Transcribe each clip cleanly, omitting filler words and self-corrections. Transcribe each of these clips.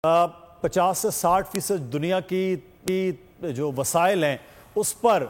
50 سے 60% دنیا کی جو وسائل ہیں اس پر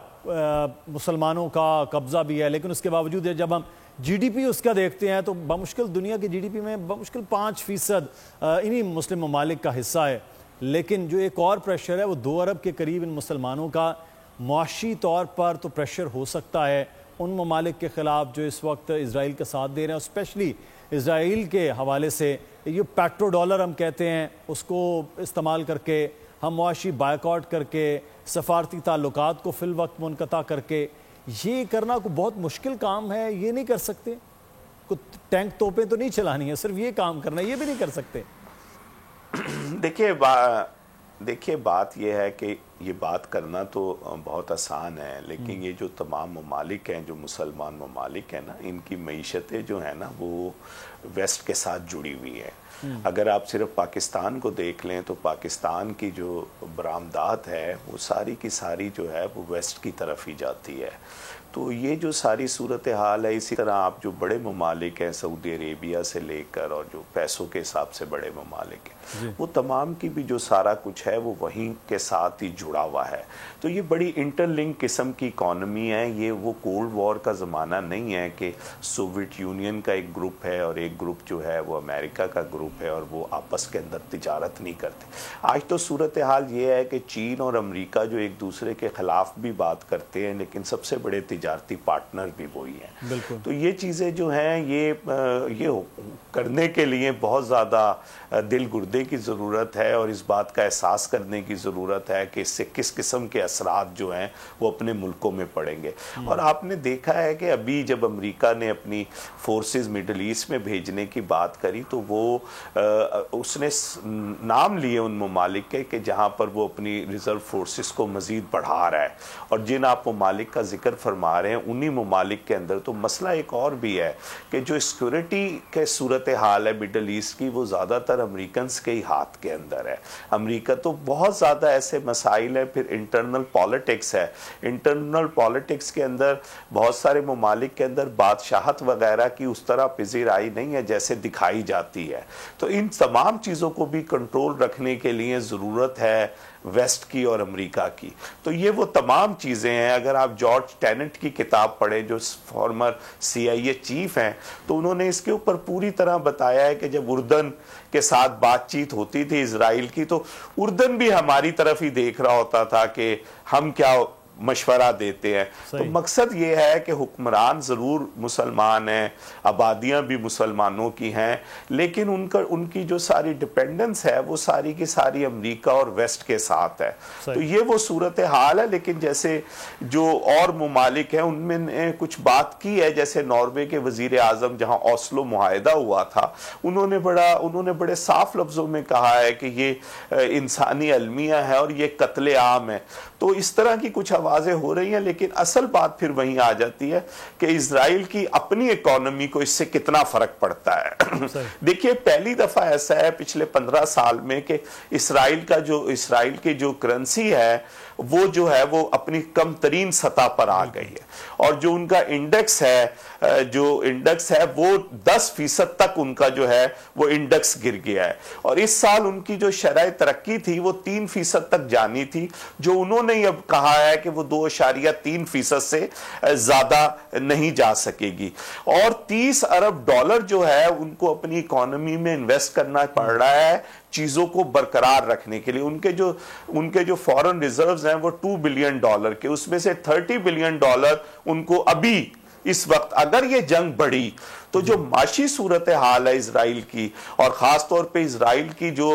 مسلمانوں کا قبضہ بھی ہے، لیکن اس کے باوجود جب ہم جی ڈی پی اس کا دیکھتے ہیں تو بمشکل دنیا کی جی ڈی پی میں بمشکل 5% انہی مسلم ممالک کا حصہ ہے. لیکن جو ایک اور پریشر ہے وہ 2 ارب کے قریب ان مسلمانوں کا معاشی طور پر تو پریشر ہو سکتا ہے ان ممالک کے خلاف جو اس وقت اسرائیل کا ساتھ دے رہے ہیں، اسپیشلی اسرائیل کے حوالے سے یہ پیٹرو ڈالر ہم کہتے ہیں، اس کو استعمال کر کے ہم معاشی بائیکاٹ کر کے سفارتی تعلقات کو فی الوقت منقطع کر کے یہ کرنا کو بہت مشکل کام ہے. یہ نہیں کر سکتے، ٹینک توپیں تو نہیں چلانی ہے، صرف یہ کام کرنا ہے، یہ بھی نہیں کر سکتے. دیکھیے بات یہ ہے کہ یہ بات کرنا تو بہت آسان ہے، لیکن یہ جو تمام ممالک ہیں، جو مسلمان ممالک ہیں نا، ان کی معیشتیں جو ہیں نا وہ ویسٹ کے ساتھ جڑی ہوئی ہیں. اگر آپ صرف پاکستان کو دیکھ لیں تو پاکستان کی جو برآمدات ہے وہ ساری کی ساری جو ہے وہ ویسٹ کی طرف ہی جاتی ہے. تو یہ جو ساری صورتحال ہے، اسی طرح آپ جو بڑے ممالک ہیں سعودی عربیہ سے لے کر اور جو پیسوں کے حساب سے بڑے ممالک ہیں وہ تمام کی بھی جو سارا کچھ ہے وہ وہیں کے ساتھ ہی جڑا ہوا ہے. تو یہ بڑی انٹر لنک قسم کی اکانومی ہے. یہ وہ کولڈ وار کا زمانہ نہیں ہے کہ سوویت یونین کا ایک گروپ ہے اور ایک گروپ جو ہے وہ امریکہ کا گروپ ہے اور وہ آپس کے اندر تجارت نہیں کرتے. آج تو صورتحال یہ ہے کہ چین اور امریکہ جو ایک دوسرے کے خلاف بھی بات کرتے ہیں لیکن سب سے بڑے تجارتی پارٹنر بھی وہی ہیں. تو یہ چیزیں جو ہیں یہ کرنے کے لیے بہت زیادہ دل گردے کی ضرورت ہے اور اس بات کا احساس کرنے کی ضرورت ہے کہ اس سے کس قسم کے اثرات جو ہیں وہ اپنے ملکوں میں پڑیں گے. اور آپ نے دیکھا ہے کہ ابھی جب امریکہ نے اپنی فورسز مڈل ایسٹ میں بھیجنے کی بات کری تو وہ اس نے نام لیے ان ممالک کے کہ جہاں پر وہ اپنی ریزرو فورسز کو مزید بڑھا رہا ہے. اور جن آپ ممالک کا ذکر فرما رہے ہیں انہی ممالک کے اندر تو مسئلہ ایک اور بھی ہے کہ جو سیکورٹی کے صورتحال ہے مڈل ایسٹ کی وہ زیادہ تر امریکنز کے ہی ہاتھ کے اندر ہے. امریکہ تو بہت زیادہ ایسے مسائل ہیں. پھر انٹرنل پالیٹکس ہے. انٹرنل پالیٹکس کے اندر بہت سارے ممالک کے اندر بادشاہت وغیرہ کی اس طرح پذیرائی نہیں ہے جیسے دکھائی جاتی ہے. تو ان تمام چیزوں کو بھی کنٹرول رکھنے کے لیے ضرورت ہے ویسٹ کی اور امریکہ کی. تو یہ وہ تمام چیزیں ہیں. اگر آپ جارج ٹیننٹ کی کتاب پڑھیں جو فارمر CIA چیف ہیں تو انہوں نے اس کے اوپر پوری طرح بتایا ہے کہ جب اردن کے ساتھ بات چیت ہوتی تھی اسرائیل کی تو اردن بھی ہماری طرف ہی دیکھ رہا ہوتا تھا کہ ہم کیا مشورہ دیتے ہیں. تو مقصد یہ ہے کہ حکمران ضرور مسلمان ہیں، آبادیاں بھی مسلمانوں کی ہیں، لیکن ان کی جو ساری ڈیپینڈنس ہے وہ ساری کی ساری امریکہ اور ویسٹ کے ساتھ ہے. تو یہ وہ صورتحال ہے. لیکن جیسے جو اور ممالک ہیں ان میں نے کچھ بات کی ہے، جیسے ناروے کے وزیر اعظم جہاں اوسلو معاہدہ ہوا تھا انہوں نے بڑے صاف لفظوں میں کہا ہے کہ یہ انسانی المیہ ہے اور یہ قتل عام ہے. تو اس طرح کی کچھ آوازیں ہو رہی ہیں، لیکن اصل بات پھر وہیں آ جاتی ہے کہ اسرائیل کی اپنی اکانومی کو اس سے کتنا فرق پڑتا ہے. دیکھیے پہلی دفعہ ایسا ہے پچھلے 15 سال میں کہ اسرائیل کی جو کرنسی ہے وہ جو ہے وہ اپنی کم ترین سطح پر آ گئی ہے. اور جو ان کا انڈیکس ہے وہ 10% تک ان کا جو ہے وہ انڈیکس گر گیا ہے. اور اس سال ان کی جو شرح ترقی تھی وہ 3% تک جانی تھی، جو انہوں نے اب کہا ہے کہ وہ 2.3% سے زیادہ نہیں جا سکے گی. اور $30 ارب جو ہے ان کو اپنی اکانومی میں انویسٹ کرنا پڑ رہا ہے چیزوں کو برقرار رکھنے کے لیے. ان کے جو فورن ریزروز ہیں وہ $2 بلین کے، اس میں سے $30 بلین ان کو ابھی اس وقت اگر یہ جنگ بڑھی تو جو معاشی صورتحال ہے اسرائیل کی اور خاص طور پہ اسرائیل کی جو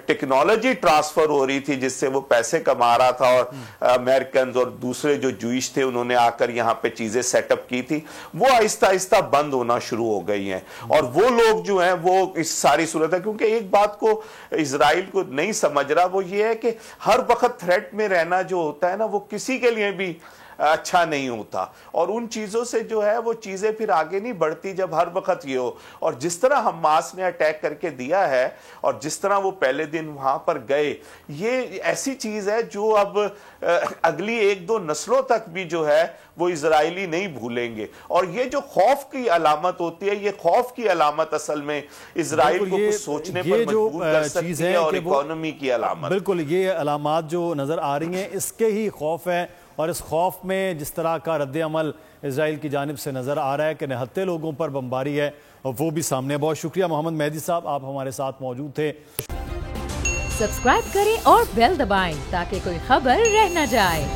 ٹیکنالوجی ٹرانسفر ہو رہی تھی جس سے وہ پیسے کما رہا تھا اور امریکنز اور دوسرے جو جوئش تھے انہوں نے آ کر یہاں پہ چیزیں سیٹ اپ کی تھی، وہ آہستہ آہستہ بند ہونا شروع ہو گئی ہیں. اور وہ لوگ جو ہیں وہ اس ساری صورت ہے، کیونکہ ایک بات کو اسرائیل کو نہیں سمجھ رہا وہ یہ ہے کہ ہر وقت تھریٹ میں رہنا جو ہوتا ہے نا وہ کسی کے لیے بھی اچھا نہیں ہوتا. اور ان چیزوں سے جو ہے وہ چیزیں پھر آگے نہیں بڑھتی جب ہر وقت یہ ہو. اور جس طرح حماس نے اٹیک کر کے دیا ہے اور جس طرح وہ پہلے دن وہاں پر گئے, یہ ایسی چیز ہے جو اب اگلی 1-2 نسلوں تک بھی جو ہے وہ اسرائیلی نہیں بھولیں گے. اور یہ جو خوف کی علامت ہوتی ہے, یہ خوف کی علامت اصل میں اسرائیل کو کچھ سوچنے پر مجبور کر سکتی ہے اور اکانومی کی علامت. بالکل یہ علامات جو نظر آ رہی ہیں اس کے ہی خوف ہے, اور اس خوف میں جس طرح کا رد عمل اسرائیل کی جانب سے نظر آ رہا ہے کہ نہتے لوگوں پر بمباری ہے, اور وہ بھی سامنے. بہت شکریہ محمد مہدی صاحب, آپ ہمارے ساتھ موجود تھے. سبسکرائب کریں اور بیل دبائیں تاکہ کوئی خبر رہ نہ جائے.